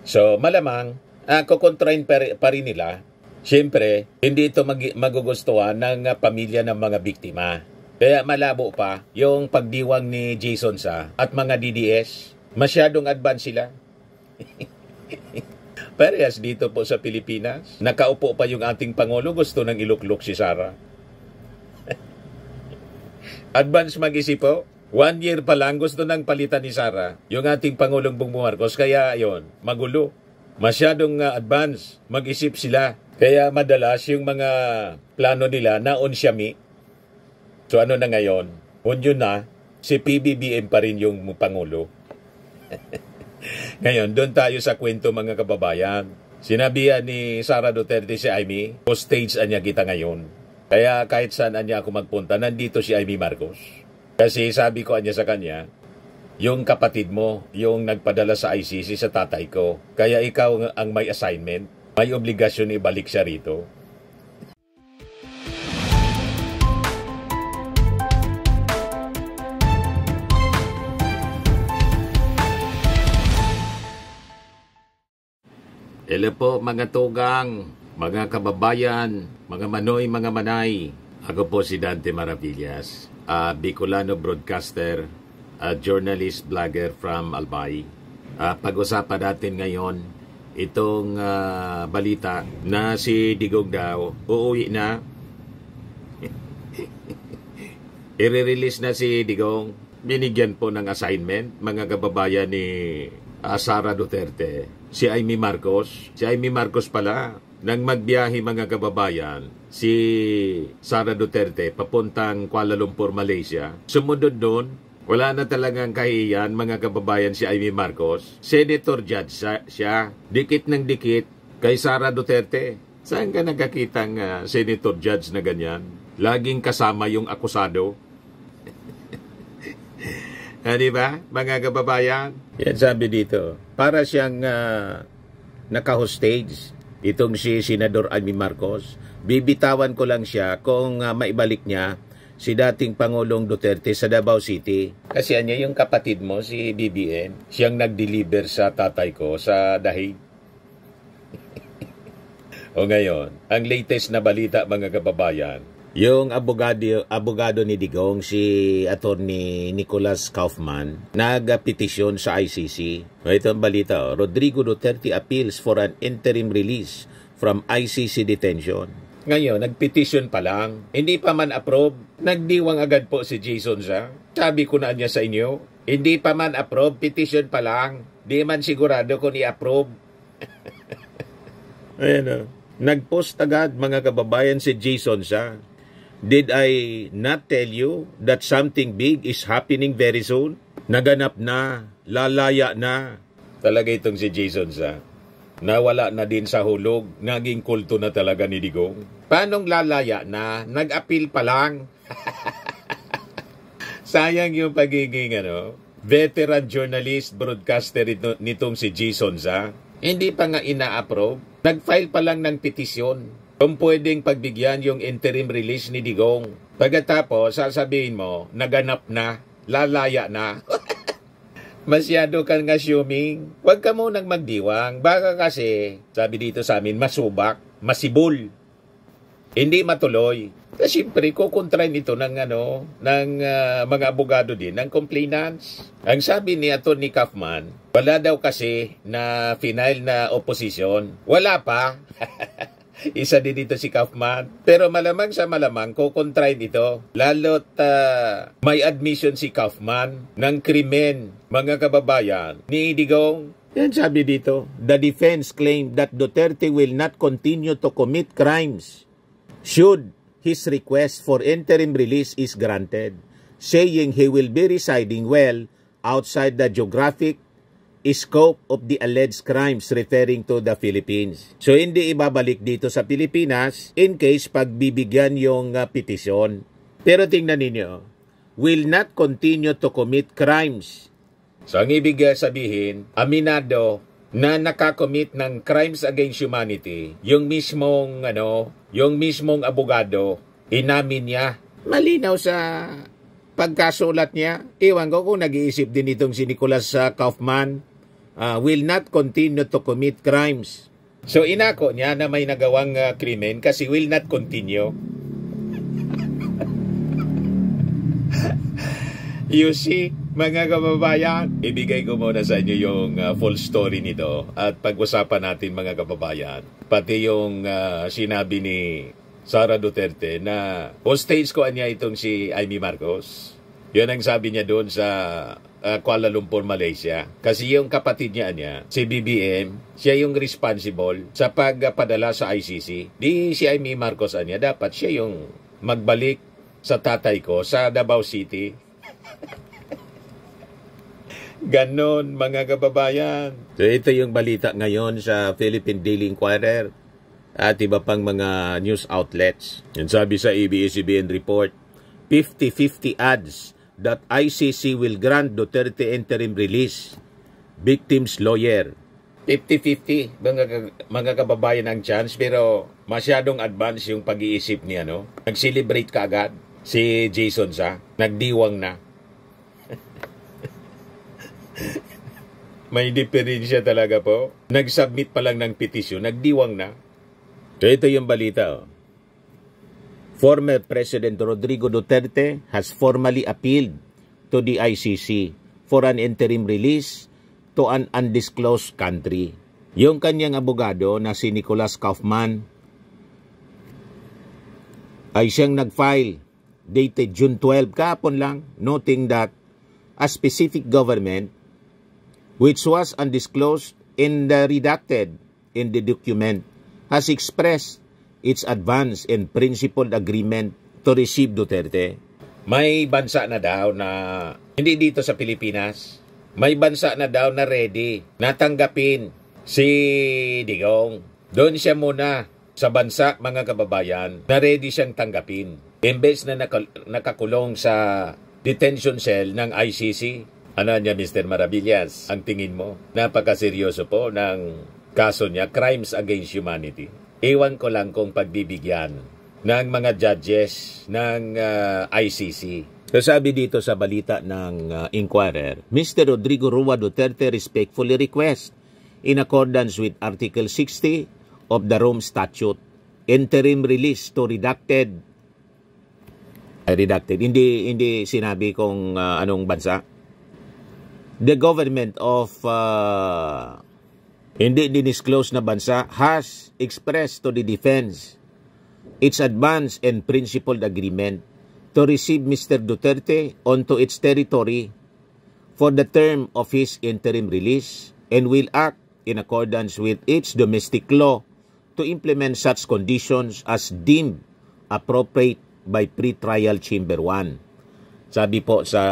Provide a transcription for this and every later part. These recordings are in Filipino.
So malamang, kukontrain pa rin nila. Siyempre, hindi ito magugustuhan ng pamilya ng mga biktima. Kaya malabo pa yung pagdiwang ni Jason Sa at mga DDS. Masyadong advance sila. Parehas dito po sa Pilipinas. Nakaupo pa yung ating Pangulo, gusto nang iluklok si Sara. Advance mag-isip po. 1 year pa lang gusto nang palitan ni Sara yung ating Pangulong Bongbong Marcos. Kaya yon, magulo. Masyadong advance mag-isip sila. Kaya madalas yung mga plano nila naon siyami. So ano na ngayon? Yun na, si PBBM pa rin yung Pangulo. Ngayon, doon tayo sa kwento mga kababayan. Sinabihan ni Sara Duterte si Amy, hostage niya kita ngayon. Kaya kahit saan niya ako magpunta, nandito si Amy Marcos. Kasi sabi ko niya sa kanya, yung kapatid mo, yung nagpadala sa ICC sa tatay ko. Kaya ikaw ang may assignment, may obligasyon ibalik siya rito. Hello po mga tugang, mga kababayan, mga manoy, mga manay. Ako po si Dante Maravillas, Bicolano broadcaster, journalist, blogger from Albay. Pag-usapan natin ngayon itong balita na si Digong daw uuwi na. I-release na si Digong. Binigyan po ng assignment mga kababayan ni Sara Duterte. Si Amy Marcos. Si Amy Marcos pala. Nang magbiyahe mga kababayan, si Sara Duterte papuntang Kuala Lumpur, Malaysia. Sumunod doon, wala na talagang kahiyan mga kababayan si Amy Marcos. Senator Judge siya. Dikit ng dikit kay Sara Duterte. Saan ka nakakitang Senator Judge na ganyan? Laging kasama yung akusado. Di ba, mga kababayan? Yan sabi dito. Para siyang naka-hostage. Itong si Senador Amy Marcos. Bibitawan ko lang siya kung maibalik niya si dating Pangulong Duterte sa Davao City. Kasi niya yung kapatid mo, si BBM, siyang nag-deliver sa tatay ko sa dahig. O ngayon, ang latest na balita mga kababayan, yung abogado ni Digong, si Attorney Nicholas Kaufman, nagpetisyon sa ICC. Ito ang balita, Rodrigo Duterte appeals for an interim release from ICC detention. Ngayon, nagpetisyon pa lang, hindi pa man approve, nagdiwang agad po si Jason Sa. Sabi ko na niya sa inyo, hindi pa man approve, petition pa lang, di man sigurado kung i-approve. Ayan o. Nag-post agad mga kababayan si Jason Sa. Did I not tell you that something big is happening very soon? Naganap na, lalaya na. Talaga itong si Jason Sa. Nawala na din sa hulog, naging kulto na talaga ni Digong. Paanong lalaya na? Nag-appeal pa lang. Sayang yung pagiging veteran journalist, broadcaster nitong si Jason Sa. Hindi pa nga ina-approve. Nag-file pa lang ng petisyon. Kung pwedeng pagbigyan yung interim release ni Digong. Pagkatapos, sasabihin mo, naganap na, lalaya na. Masyado kang assuming. Huwag ka munang magdiwang. Baka kasi, sabi dito sa amin, masubak, masibol. Hindi matuloy. Kasi siyempre, kukontrain ito ng mga abogado din, ng complainants. Ang sabi ni Atty. Kaufman, wala daw kasi na final na opposition. Wala pa. Isa din dito si Kaufman. Pero malamang sa malamang, kukontrain ito. Lalo't may admission si Kaufman ng krimen, mga kababayan, ni Digong. Yan sabi dito, the defense claimed that Duterte will not continue to commit crimes should his request for interim release is granted, saying he will be residing well outside the geographic scope of the alleged crimes, referring to the Philippines. So hindi ibabalik dito sa Pilipinas in case pagbibigyan yung petisyon. Pero tingnan ninyo, will not continue to commit crimes. So ang ibig sabihin, aminado na nakakommit ng crimes against humanity, yung mismong abogado, inamin niya. Malinaw sa pagkasulat niya. Iwan ko kung nag-iisip din itong si Nicholas Kaufman will not continue to commit crimes. So inako niya na may nagawang krimen kasi will not continue. You see, mga kababayan, ibigay ko muna sa inyo yung full story nito at pag-usapan natin mga kababayan. Pati yung sinabi ni Sara Duterte na hostage ko niya itong si Amy Marcos. Yun ang sabi niya doon sa Kuala Lumpur, Malaysia. Kasi yung kapatid niya, si BBM, siya yung responsible sa pagpadala sa ICC. Di si Amy Marcos niya, dapat siya yung magbalik sa tatay ko sa Davao City. Ganon mga kababayan. So ito yung balita ngayon sa Philippine Daily Inquirer at iba pang mga news outlets. Yan sabi sa ABS-CBN report, 50-50 odds that ICC will grant Duterte interim release. Victim's lawyer. 50-50 mga kababayan ang chance, pero masyadong advance yung pag-iisip niya, no? Nag-celebrate ka agad si Jason Sa, nagdiwang na. May diferensya talaga po. Nag-submit pa lang ng petisyon, nagdiwang na. So ito yung balita. Oh. Former President Rodrigo Duterte has formally appealed to the ICC for an interim release to an undisclosed country. Yung kanyang abogado na si Nicholas Kaufman ay siyang nag-file dated June 12, kahapon lang, noting that a specific government which was undisclosed and redacted in the document has expressed its advance and principled agreement to receive Duterte. May bansa na daw na, hindi dito sa Pilipinas, may bansa na daw na ready na tanggapin si Digong. Doon siya muna sa bansa, mga kababayan, na ready siyang tanggapin. Imbes na nakakulong sa detention cell ng ICC. Ano niya, Mr. Maravillas? Ang tingin mo? Napakaseryoso po ng kaso niya, crimes against humanity. Iwan ko lang kung pagbibigyan ng mga judges ng ICC. So sabi dito sa balita ng Inquirer, Mr. Rodrigo Roa Duterte respectfully request, in accordance with Article 60 of the Rome Statute, interim release to redacted. Hindi sinabi kung anong bansa. The government of hindi disclosed na bansa has expressed to the defense its advance and principled agreement to receive Mr. Duterte onto its territory for the term of his interim release and will act in accordance with its domestic law to implement such conditions as deemed appropriate by Pre-Trial Chamber 1. Sabi po sa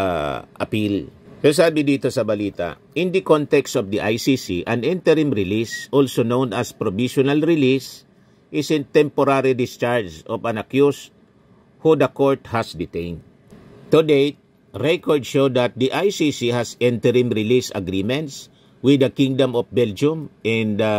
appeal. So sabi dito sa balita, in the context of the ICC, an interim release, also known as provisional release, is a temporary discharge of an accused who the court has detained. To date, records show that the ICC has interim release agreements with the Kingdom of Belgium and the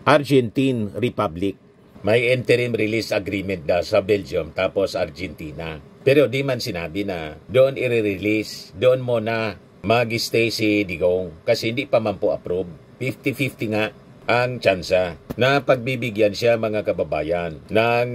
Argentine Republic. May interim release agreement daw sa Belgium tapos Argentina. Pero di man sinabi na doon i-release, doon mo na mag-stay si Digong kasi hindi pa man po approve. 50-50 nga ang tsansa na pagbibigyan siya, mga kababayan, ng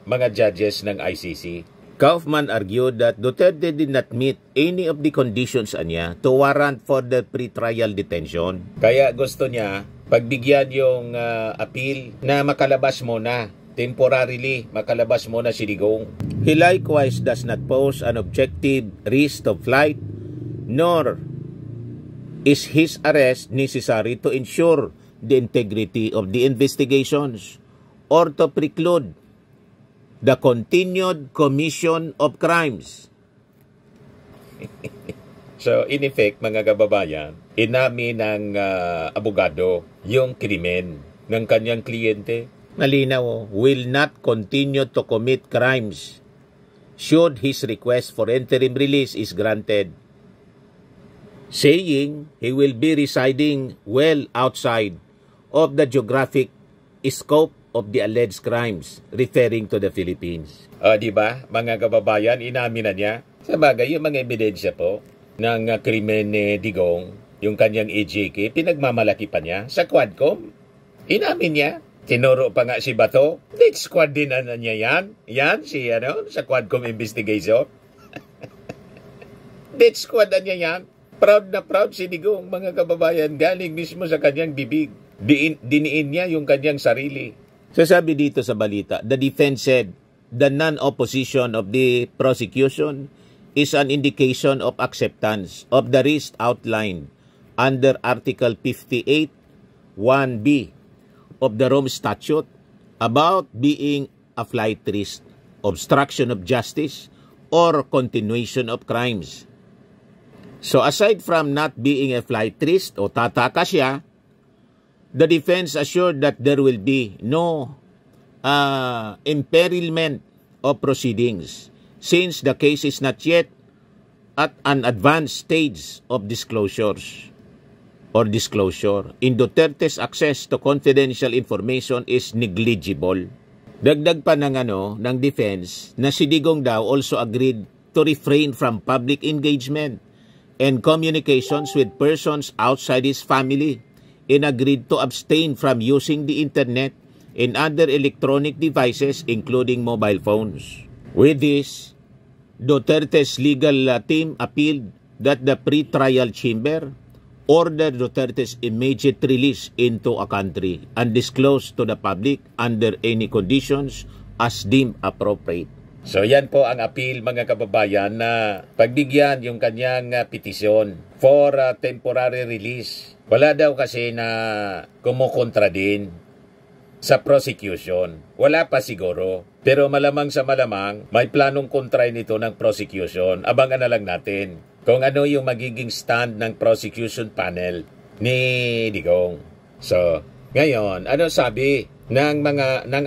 mga judges ng ICC. Kaufman argued that Duterte did not meet any of the conditions niya to warrant for the pre-trial detention. Kaya gusto niya pagbigyan yung appeal na makalabas muna. Temporarily, makalabas muna si Digong. He likewise does not pose an objective risk of flight, nor is his arrest necessary to ensure the integrity of the investigations or to preclude the continued commission of crimes. So, in effect, mga kababayan, inamin ng abogado yung krimen ng kanyang kliyente. Malinaw, will not continue to commit crimes should his request for interim release is granted, saying he will be residing well outside of the geographic scope of the alleged crimes, referring to the Philippines. Di ba, mga kababayan, inamin na niya. Sa bagay, yung mga ebidensya po ng krimen ni Digong, yung kanyang EJK, pinagmamalaki pa niya sa Quadcom. Inamin niya. Tinuro pa nga si Bato. Death squad din niya yan. Yan, sa Quadcom investigation. Death squad niya yan. Proud na proud si Digong, mga kababayan, galing mismo sa kanyang bibig. Diniin niya yung kanyang sarili. So sabi dito sa balita, the defense said, the non-opposition of the prosecution is an indication of acceptance of the risk outlined under Article 58, 1B of the Rome Statute about being a flight risk, obstruction of justice, or continuation of crimes. So aside from not being a flight risk o tatakas siya, the defense assured that there will be no imperilment of proceedings since the case is not yet at an advanced stage of disclosure. In Duterte's access to confidential information is negligible. Dagdag pa ng defense na si Digong daw also agreed to refrain from public engagement and communications with persons outside his family and agreed to abstain from using the internet and other electronic devices including mobile phones. With this, Duterte's legal team appealed that the pre-trial chamber ordered Duterte's immediate release into a country undisclosed to the public under any conditions as deemed appropriate. So yan po ang appeal, mga kababayan, na pagbigyan yung kanyang petisyon for temporary release. Wala daw kasi na kumukontra din sa prosecution. Wala pa siguro. Pero malamang sa malamang, may planong kontra nito ng prosecution. Abangan na lang natin kung ano yung magiging stand ng prosecution panel ni Digong. So, ngayon, ano sabi ng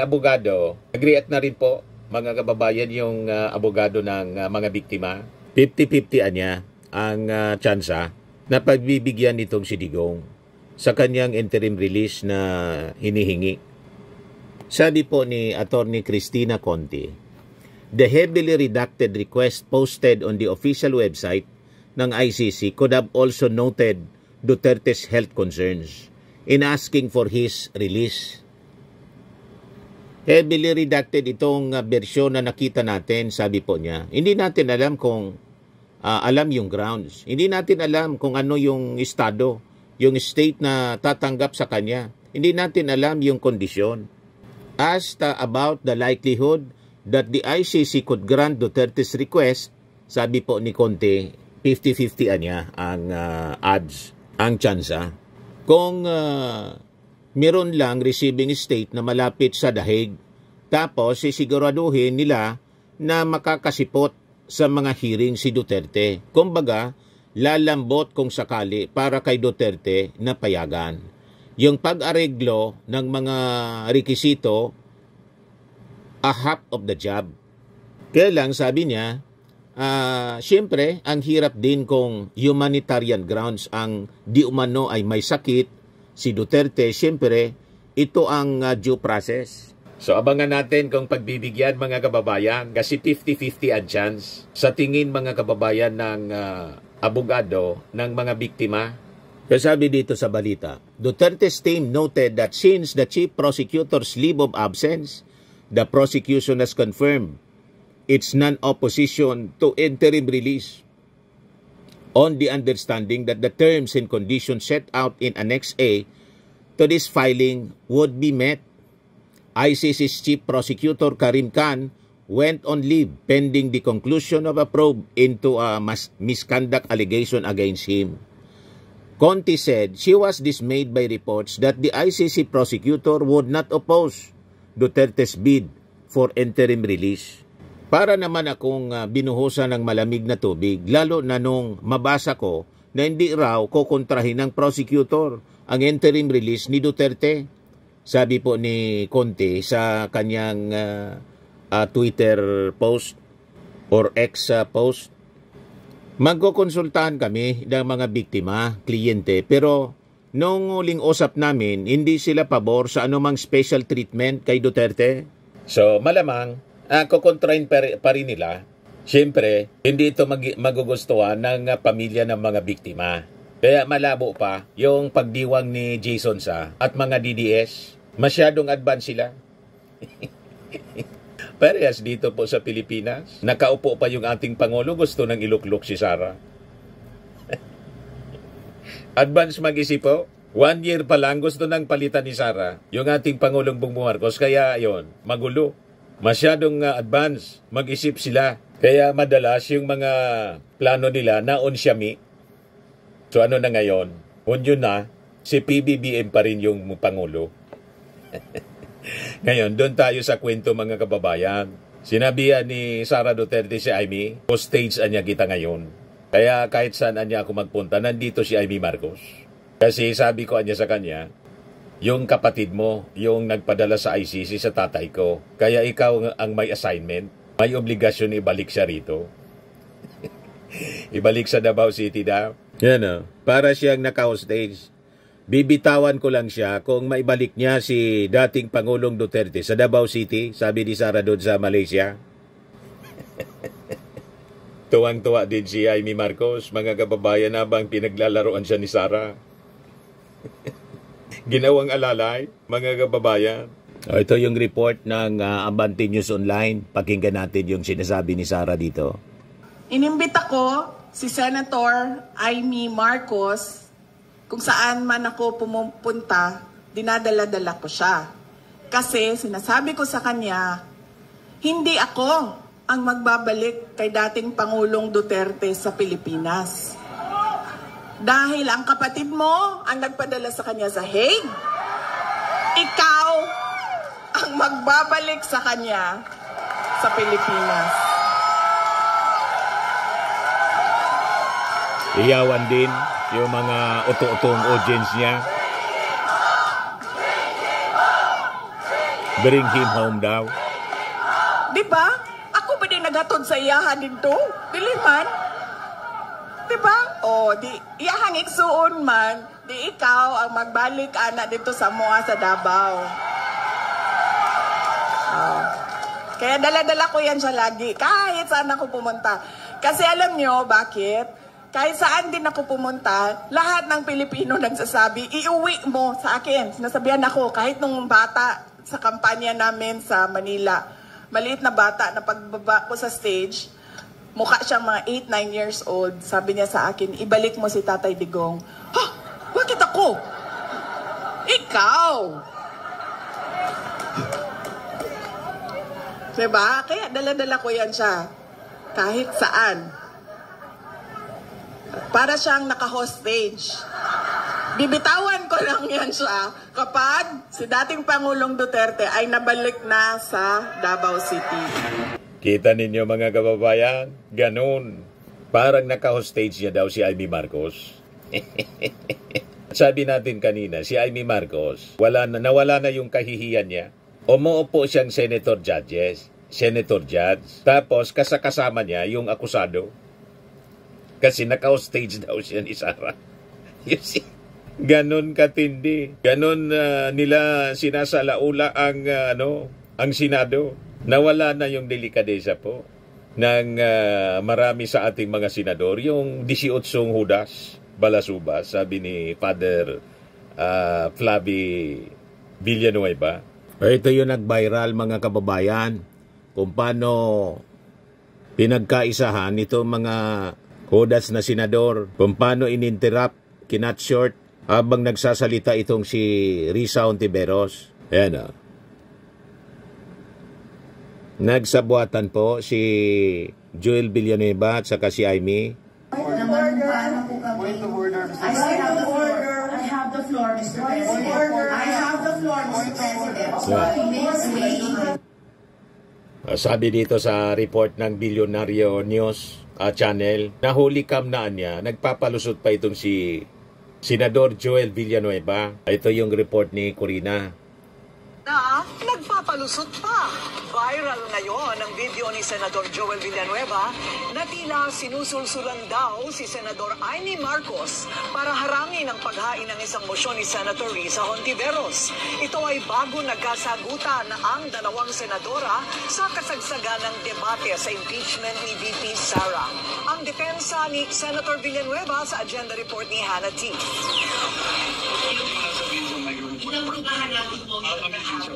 abogado? Agree at na rin po, mga kababayan, yung abogado ng mga biktima. 50-50 niya ang tsansa na pagbibigyan nitong si Digong sa kanyang interim release na hinihingi. Sabi po ni Attorney Cristina Conti, the heavily redacted request posted on the official website ng ICC could have also noted Duterte's health concerns in asking for his release. Heavily redacted itong bersyon na nakita natin, sabi po niya. Hindi natin alam kung alam yung grounds. Hindi natin alam kung ano yung estado, yung state na tatanggap sa kanya. Hindi natin alam yung kondisyon. Asked about the likelihood that the ICC could grant Duterte's request, sabi po ni Conte, 50-50 niya ang odds, ang tsansa. Kung meron lang receiving state na malapit sa dahig, tapos sisiguraduhin nila na makakasipot sa mga hearing si Duterte. Kumbaga, lalambot kung sakali para kay Duterte na payagan. Yung pag-areglo ng mga rekisito, a half of the job. Kaya lang, sabi niya, siyempre, ang hirap din kung humanitarian grounds ang di umano ay may sakit si Duterte. Siyempre, ito ang due process. So, abangan natin kung pagbibigyan, mga kababayan, kasi 50-50 ang chance. Sa tingin, mga kababayan, ng abogado ng mga biktima. Kasabi dito sa balita, Duterte's team noted that since the chief prosecutor's leave of absence, the prosecution has confirmed its non-opposition to interim release on the understanding that the terms and conditions set out in Annex A to this filing would be met. ICC's Chief Prosecutor Karim Khan went on leave pending the conclusion of a probe into a misconduct allegation against him. Conti said she was dismayed by reports that the ICC prosecutor would not oppose Duterte's bid for interim release. Para naman akong binuhusan ng malamig na tubig, lalo na nung mabasa ko na hindi raw kukontrahin ng prosecutor ang interim release ni Duterte. Sabi po ni Conte sa kanyang Twitter post or X post. Magkukonsultahan kami ng mga biktima, kliyente, pero nung huling usap namin, hindi sila pabor sa anumang special treatment kay Duterte. So malamang, kukontrahin pa rin nila. Siyempre, hindi ito magugustuhan ng pamilya ng mga biktima. Kaya malabo pa yung pagdiwang ni Jason Sa at mga DDS. Masyadong advance sila. Parehas dito po sa Pilipinas. Nakaupo pa yung ating Pangulo, gusto nang iluklok si Sara. Advance mag-isip po. 1 year pa lang gusto nang palitan ni Sara yung ating Pangulong Bongbong Marcos. Kaya yon, magulo. Masyadong advance mag-isip sila. Kaya madalas yung mga plano nila naon siyami. So ano na ngayon? Yun na, si PBBM pa rin yung Pangulo. Ngayon, doon tayo sa kwento mga kababayan. Sinabihan ni Sara Duterte si Amy, hostage niya kita ngayon. Kaya kahit saan niya ako magpunta, nandito si Amy Marcos. Kasi sabi ko niya sa kanya, yung kapatid mo, yung nagpadala sa ICC sa tatay ko. Kaya ikaw ang may assignment, may obligasyon ibalik siya rito. Ibalik sa Davao City daw. Yan o, para siyang naka-hostage. Bibitawan ko lang siya kung maibalik niya si dating Pangulong Duterte sa Davao City, sabi ni Sara doon sa Malaysia. Tuwang-tuwa din si Amy Marcos, mga kababayan, habang pinaglalaroan siya ni Sara. Ginawang alalay, mga kababayan. Ito yung report ng Abante News Online. Pakinggan natin yung sinasabi ni Sara dito. Inimbita ko si Senator Amy Marcos. Kung saan man ako pumupunta, dinadala-dala ko siya. Kasi sinasabi ko sa kanya, hindi ako ang magbabalik kay dating Pangulong Duterte sa Pilipinas. Dahil ang kapatid mo ang nagpadala sa kanya sa Hague, ikaw ang magbabalik sa kanya sa Pilipinas. Iyawan din yung mga uto-utong audience niya. Bring him home daw. Di ba? Ako ba din naghatod sa iyahan dito? Dili man. Di ba? O, di iyahang igsuon man, di ikaw ang magbalik ana dito sa mga sa Davao. Kaya dala-dala ko yan siya lagi, kahit saan ako pumunta. Kasi alam nyo, bakit? Kahit saan din ako pumunta, lahat ng Pilipino nagsasabi, iuwi mo sa akin. Sinasabihan ako, kahit nung bata sa kampanya namin sa Manila, maliit na bata na pagbaba ko sa stage, mukha siyang mga 8-9 years old. Sabi niya sa akin, ibalik mo si Tatay Digong. Ha? Bakit ako? Ikaw! Diba? Kaya dala-dala ko yan siya. Kahit saan. Para siyang naka-hostage. Bibitawan ko lang yan siya kapag si dating Pangulong Duterte ay nabalik na sa Davao City. Kita ninyo mga kababayan, ganun. Parang naka-hostage niya daw si Amy Marcos. Sabi natin kanina, si Amy Marcos, nawala na yung kahihiyan niya. Umuupo siyang senator judge. Tapos kasama niya yung akusado. Kasi naka-hostage daw siya ni Sara. You see? Ganun katindi. Ganun nila sinasalaula ang Senado. Nawala na yung delikadesa po ng marami sa ating mga senador. Yung 18 Judas Balasubas, sabi ni Father Flavi Villanueva. Ito yung nag-viral mga kababayan kung paano pinagkaisahan itong mga Judas na senador, kung paano ininterrupt, kinut short habang nagsasalita itong si Risa Hontiveros. Ayan o. Nagsabuatan po si Joel Villanueva at saka si Amy. Point of order. I have the order. I have the floor, Mr. President. I have the floor, Mr. President. Sabi dito sa report ng Billionario News Channel, nahuli cam na niya, nagpapalusot pa itong si Senador Joel Villanueva. Ito yung report ni Corina. Nagpapalusot pa. Viral ngayon ang video ni Senador Joel Villanueva na tila sinusulsulan daw si Senador Amy Marcos para harangin ang paghain ng isang mosyon ni Senator Risa Hontiveros. Ito ay bago nagkasagutan ang dalawang senadora sa kasagsagan ng debate sa impeachment ni VP Sara. Ang ang depensa ni Senator Villanueva sa agenda report ni Hannah T. Inaprubahan natin po yung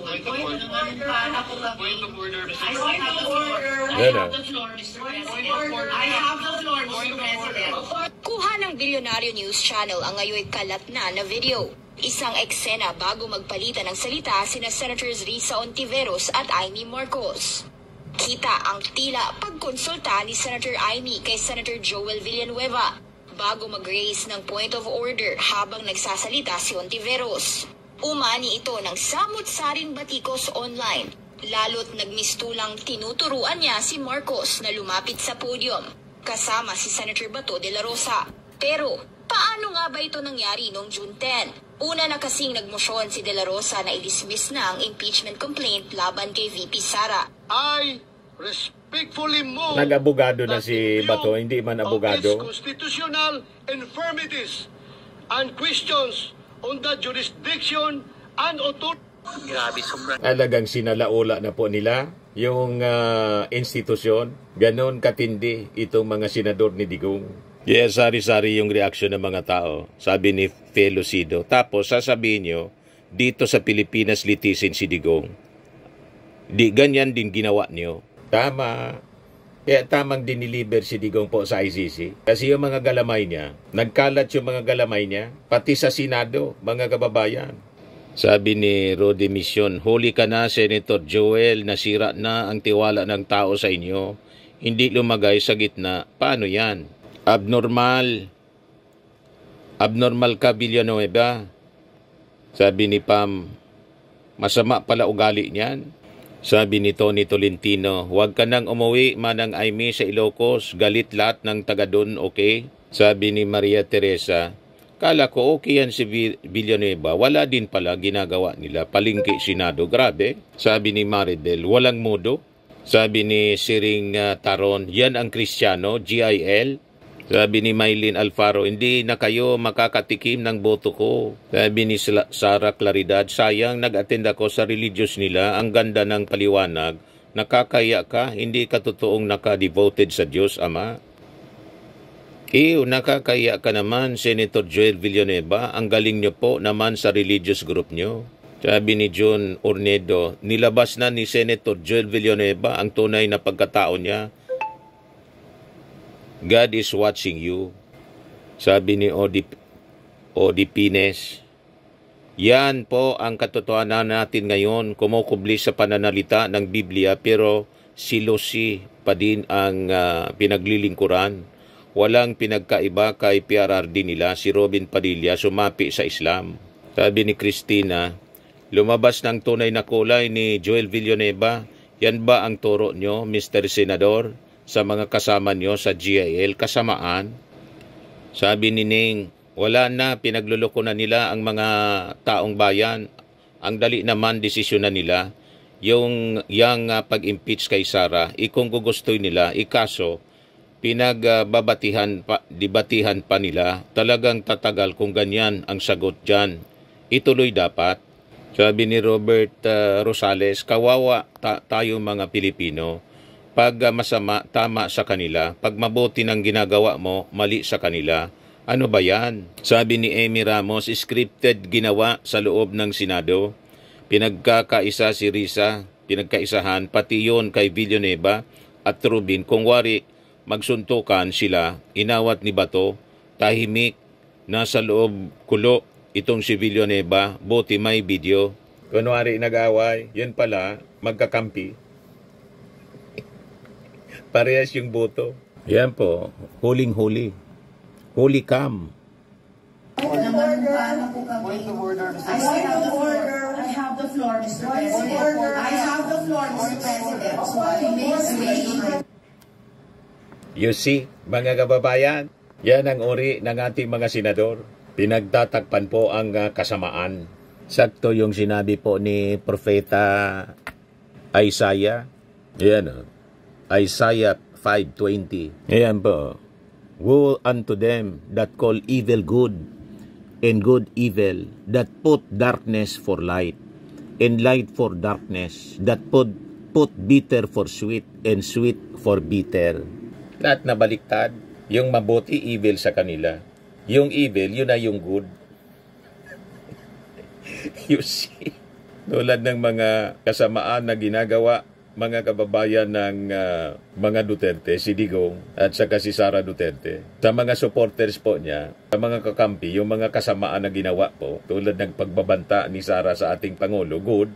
point of order. I have the floor, Mr. President. I have the floor, Mr. President. Kuha ng Bilyonaryo News Channel ang ngayon kalat na video. Isang eksena bago magpalitan ng salita sina Senators Risa Ontiveros at Amy Marcos. Kita ang tila pagkonsulta ni Senator Amy kay Senator Joel Villanueva bago mag-raise ng point of order habang nagsasalita si Ontiveros. Umani ito ng samut-saring batikos online, lalo't nagmistulang tinuturuan niya si Marcos na lumapit sa podium, kasama si Senator Bato de la Rosa. Pero, paano nga ba ito nangyari noong June 10? Una na kasing nagmosyon si de la Rosa na i-dismiss na ang impeachment complaint laban kay VP Sara. I respectfully move Nag-abogado na si Bato, hindi man abogado. Constitutional infirmities and questions on the jurisdiction and authority. Grabe, sobrang. Talagang sinalaula na po nila yung institusyon. Ganon katindi itong mga senador ni Digong. Yes, sari-sari yung reaksyon ng mga tao. Sabi ni Felocido. Tapos sasabihin nyo, dito sa Pilipinas litisin si Digong. Di ganyan din ginawa nyo. Tama. Kaya tamang diniliber si Digong po sa ICC. Kasi yung mga galamay niya, nagkalat yung mga galamay niya, pati sa Senado, mga kababayan. Sabi ni Rodi Mission, huli ka na, Senator Joel, nasira na ang tiwala ng tao sa inyo. Hindi lumagay sa gitna. Paano yan? Abnormal. Abnormal ka, Villanueva. Sabi ni Pam, masama pala ugali niyan. Sabi ni Tony Tolentino, huwag ka nang umuwi manang Amy sa Ilocos, galit lahat ng taga doon, okay? Sabi ni Maria Teresa, kala ko okay yan si Villanueva, wala din pala ginagawa nila, palingki Senado, grabe. Sabi ni Maridel, walang modo. Sabi ni Siring Taron, yan ang Kristiyano, GIL. Sabi ni Maylin Alfaro, hindi na kayo makakatikim ng boto ko. Sabi ni Sara Claridad, sayang nag-attend ako sa religious nila, ang ganda ng paliwanag. Nakakaya ka, hindi ka totoong naka-devoted sa Diyos, Ama. Nakakaya ka naman, Senator Joel Villanueva, ang galing nyo po naman sa religious group nyo. Sabi ni John Ornedo, nilabas na ni Senator Joel Villanueva ang tunay na pagkatao niya. God is watching you. Sabi ni Odi Pines, yan po ang katotohanan natin ngayon, kumukubli sa pananalita ng Biblia pero silosi pa din ang pinaglilingkuran. Walang pinagkaiba kay PRRD nila, si Robin Padilla sumapi sa Islam. Sabi ni Christina, lumabas ng tunay na kulay ni Joel Villanueva, yan ba ang turo nyo, Mr. Senador? Sa mga kasama nyo sa GIL, kasamaan. Sabi ni Ning, wala na, pinagluloko na nila ang mga taong bayan. Ang dali naman desisyon na nila. Yung pag-impeach kay Sara, kung gugustoy nila, ikaso, debatihan pa nila. Talagang tatagal kung ganyan ang sagot dyan. Ituloy dapat. Sabi ni Robert Rosales, kawawa tayo mga Pilipino. Pag masama, tama sa kanila. Pag mabuti ng ginagawa mo, mali sa kanila. Ano ba yan? Sabi ni Amy Ramos, scripted ginawa sa loob ng Senado. Pinagkakaisa si Risa, pinagkaisahan, pati yun kay Villanueva at Rubin. Kung wari, magsuntukan sila, inawat ni Bato, tahimik, nasa loob kulo itong si Villanueva, buti may video. Kunwari nag-away, yun pala, magkakampi. Parehas yung boto. Yan po, huling-huli. Huli cam. Point of order. I have the floor, Mr. President. I have the floor, Mr. President. You see, mga kababayan, yan ang uri ng ating mga senador. Pinagtatakpan po ang kasamaan. Sakto yung sinabi po ni Propeta Isaiah. Yan Isaiah 5:20. Ayan po. Woe unto them that call evil good, and good evil, that put darkness for light, and light for darkness, that put bitter for sweet, and sweet for bitter. Lahat na baliktad. Yung mabuti, evil sa kanila. Yung evil, yun na yung good. You see? Tulad ng mga kasamaan na ginagawa mga kababayan ng mga Duterte, si Digong at saka si Sara Duterte. Sa mga supporters po niya, sa mga kakampi, yung mga kasamaan na ginawa po, tulad ng pagbabanta ni Sara sa ating Pangulo, good.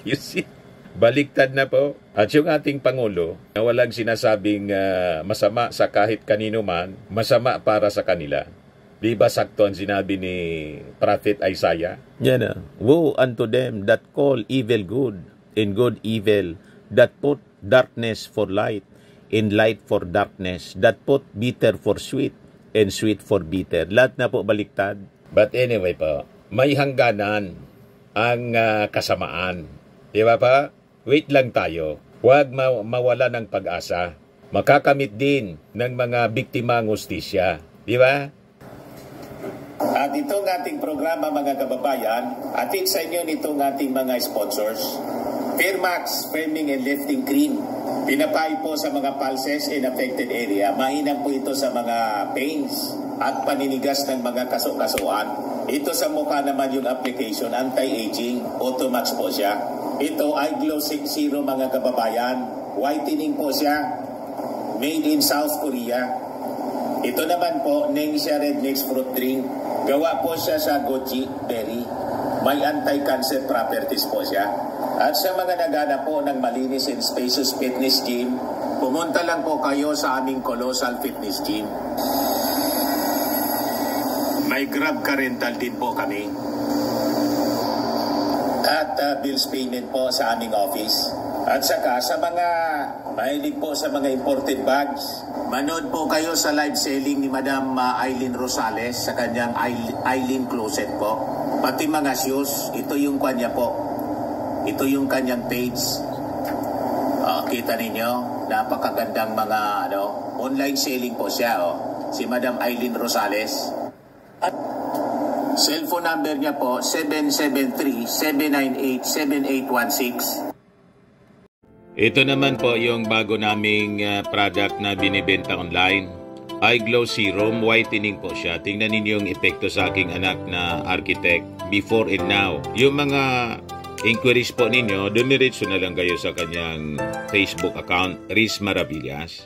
You see? Baliktad na po. At yung ating Pangulo, na walang sinasabing masama sa kahit kanino man, masama para sa kanila. Di ba sakto ang sinabi ni Prophet Isaiah? Yan na. Woe unto them that call evil good, and good evil, that put darkness for light, and light for darkness, that put bitter for sweet, and sweet for bitter. Lahat na po baliktad. But anyway po, may hangganan ang kasamaan. Di ba pa? Wait lang tayo. Huwag mawala ng pag-asa. Makakamit din ng mga biktima ng hustisya. Di ba? At itong ating programa, mga kababayan, atid sa inyo nitong ating mga sponsors. Fairmax Firming and Lifting Cream. Pinapay po sa mga pulses in affected area. Mainam po ito sa mga pains at paninigas ng mga kaso-kasuan. Ito sa mukha naman yung application, anti-aging, Automax po siya. Ito ay Glow 60, mga kababayan. Whitening po siya. Made in South Korea. Ito naman po, Ningxia Red Mix Fruit Drink. Gawa po siya sa goji berry. May anti-cancer properties po siya. At sa mga nagana po ng malinis and spacious fitness gym, pumunta lang po kayo sa aming Colossal Fitness Gym. May Grab car rental din po kami. At bills payment po sa aming office. At saka sa mga mahilig po sa mga imported bags, manood po kayo sa live selling ni Madam Aileen Rosales sa kanyang Aileen Closet po. Pati mga shoes, ito yung kanya po. Ito yung kanyang page. Kita ninyo, napakagandang mga online selling po siya. Si Madam Aileen Rosales. At cellphone number niya po, 773-798-7816. Ito naman po yung bago naming product na binibenta online. iGlow Serum, whitening po siya. Tingnan ninyo yung epekto sa aking anak na architect before and now. Yung mga inquiries po ninyo, dumiretso na lang kayo sa kanyang Facebook account, Riz Maravillas.